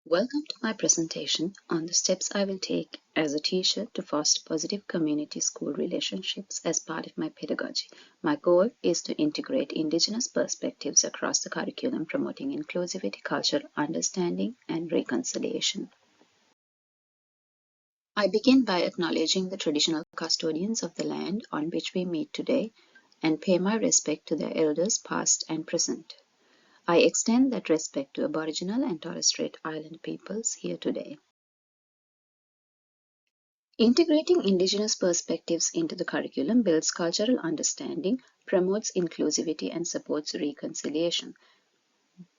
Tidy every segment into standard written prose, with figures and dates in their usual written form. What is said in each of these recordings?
Welcome to my presentation on the steps I will take as a teacher to foster positive community-school relationships as part of my pedagogy. My goal is to integrate Indigenous perspectives across the curriculum, promoting inclusivity, cultural understanding, and reconciliation. I begin by acknowledging the traditional custodians of the land on which we meet today and pay my respect to their elders past and present. I extend that respect to Aboriginal and Torres Strait Island peoples here today. Integrating Indigenous perspectives into the curriculum builds cultural understanding, promotes inclusivity, and supports reconciliation.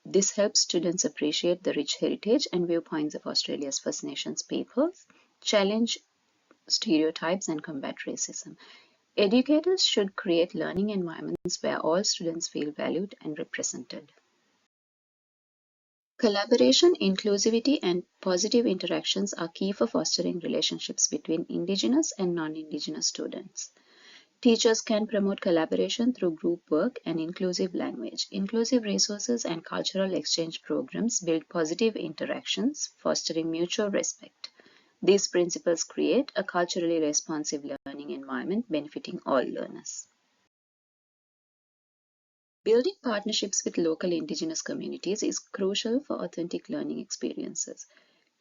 This helps students appreciate the rich heritage and viewpoints of Australia's First Nations peoples, challenge stereotypes, and combat racism. Educators should create learning environments where all students feel valued and represented. Collaboration, inclusivity, and positive interactions are key for fostering relationships between Indigenous and non-Indigenous students. Teachers can promote collaboration through group work and inclusive language. Inclusive resources and cultural exchange programs build positive interactions, fostering mutual respect. These principles create a culturally responsive learning environment benefiting all learners. Building partnerships with local Indigenous communities is crucial for authentic learning experiences.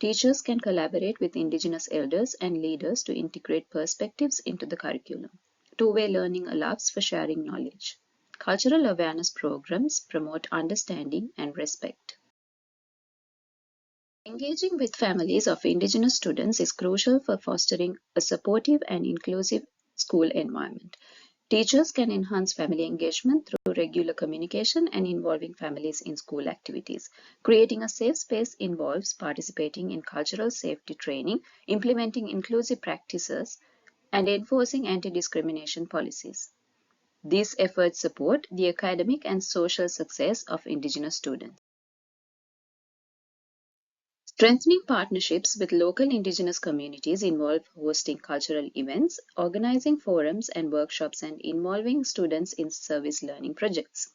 Teachers can collaborate with Indigenous elders and leaders to integrate perspectives into the curriculum. Two-way learning allows for sharing knowledge. Cultural awareness programs promote understanding and respect. Engaging with families of Indigenous students is crucial for fostering a supportive and inclusive school environment. Teachers can enhance family engagement through regular communication and involving families in school activities. Creating a safe space involves participating in cultural safety training, implementing inclusive practices, and enforcing anti-discrimination policies. These efforts support the academic and social success of Indigenous students. Strengthening partnerships with local Indigenous communities involve hosting cultural events, organizing forums and workshops, and involving students in service learning projects.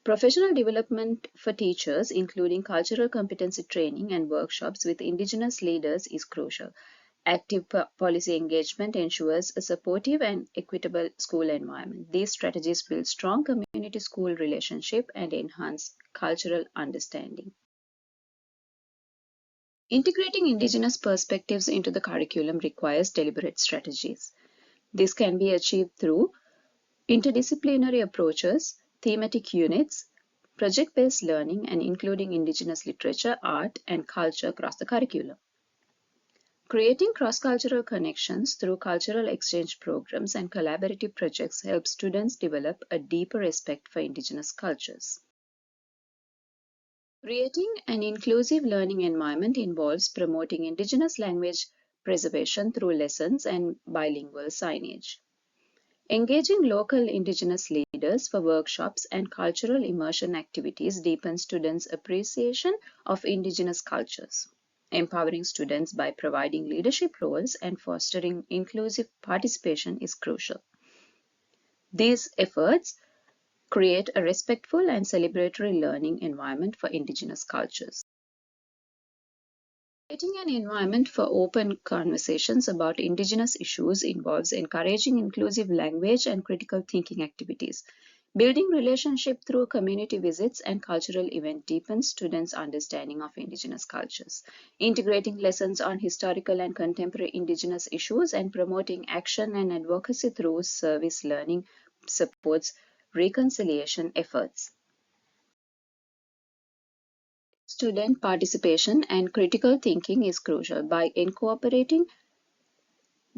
Professional development for teachers, including cultural competency training and workshops with Indigenous leaders, is crucial. Active policy engagement ensures a supportive and equitable school environment. These strategies build strong community-school relationship and enhance cultural understanding. Integrating Indigenous perspectives into the curriculum requires deliberate strategies. This can be achieved through interdisciplinary approaches, thematic units, project-based learning, and including Indigenous literature, art, and culture across the curriculum. Creating cross-cultural connections through cultural exchange programs and collaborative projects helps students develop a deeper respect for Indigenous cultures. Creating an inclusive learning environment involves promoting Indigenous language preservation through lessons and bilingual signage. Engaging local Indigenous leaders for workshops and cultural immersion activities deepens students' appreciation of Indigenous cultures. Empowering students by providing leadership roles and fostering inclusive participation is crucial. These efforts create a respectful and celebratory learning environment for Indigenous cultures. Creating an environment for open conversations about Indigenous issues involves encouraging inclusive language and critical thinking activities. Building relationship through community visits and cultural events deepens students' understanding of Indigenous cultures. Integrating lessons on historical and contemporary Indigenous issues and promoting action and advocacy through service learning supports reconciliation efforts. Student participation and critical thinking is crucial. By incorporating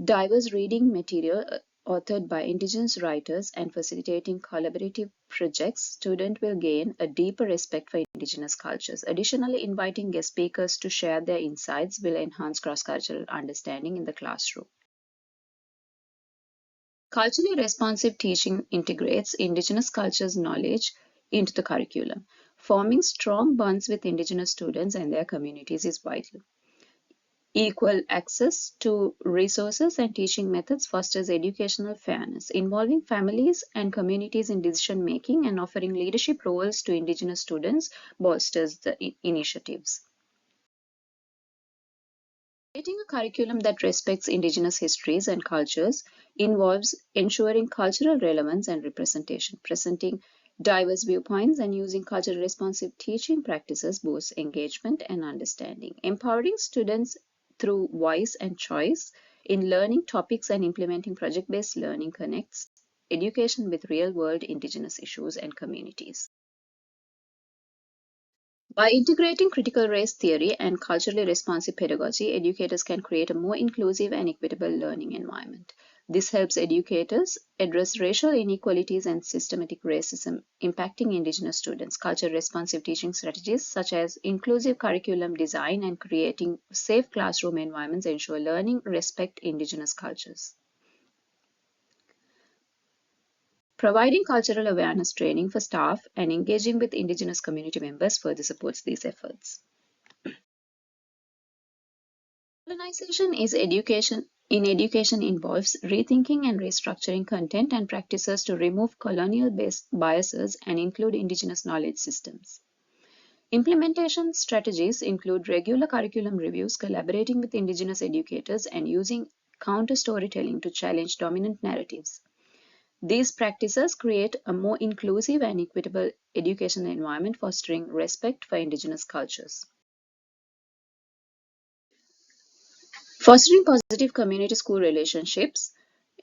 diverse reading material authored by Indigenous writers and facilitating collaborative projects, students will gain a deeper respect for Indigenous cultures. Additionally, inviting guest speakers to share their insights will enhance cross-cultural understanding in the classroom. Culturally responsive teaching integrates Indigenous cultures knowledge into the curriculum. Forming strong bonds with Indigenous students and their communities is vital. Equal access to resources and teaching methods fosters educational fairness. Involving families and communities in decision making and offering leadership roles to Indigenous students bolsters the initiatives. Creating a curriculum that respects Indigenous histories and cultures involves ensuring cultural relevance and representation, presenting diverse viewpoints, and using culturally responsive teaching practices boosts engagement and understanding. Empowering students through voice and choice in learning topics and implementing project-based learning connects education with real-world Indigenous issues and communities. By integrating critical race theory and culturally responsive pedagogy, educators can create a more inclusive and equitable learning environment. This helps educators address racial inequalities and systematic racism impacting Indigenous students. Culture responsive teaching strategies such as inclusive curriculum design and creating safe classroom environments ensure learning respect Indigenous cultures. Providing cultural awareness training for staff and engaging with Indigenous community members further supports these efforts. Colonization is education involves rethinking and restructuring content and practices to remove colonial-based biases and include Indigenous knowledge systems. Implementation strategies include regular curriculum reviews, collaborating with Indigenous educators, and using counter storytelling to challenge dominant narratives. These practices create a more inclusive and equitable educational environment, fostering respect for Indigenous cultures. Fostering positive community-school relationships,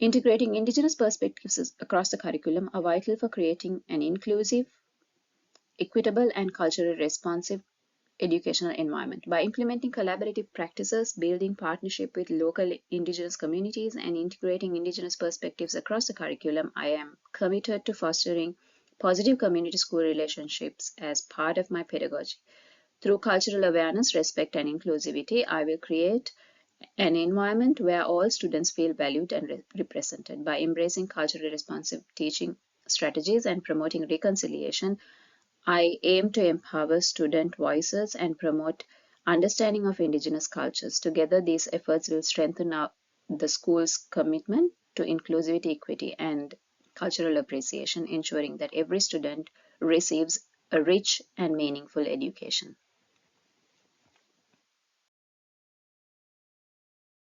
integrating Indigenous perspectives across the curriculum are vital for creating an inclusive, equitable, and culturally responsive educational environment. By implementing collaborative practices, building partnership with local Indigenous communities, and integrating Indigenous perspectives across the curriculum, I am committed to fostering positive community school relationships as part of my pedagogy. Through cultural awareness, respect, and inclusivity, I will create an environment where all students feel valued and represented. By embracing culturally responsive teaching strategies and promoting reconciliation, I aim to empower student voices and promote understanding of Indigenous cultures. Together, these efforts will strengthen the school's commitment to inclusivity, equity, and cultural appreciation, ensuring that every student receives a rich and meaningful education.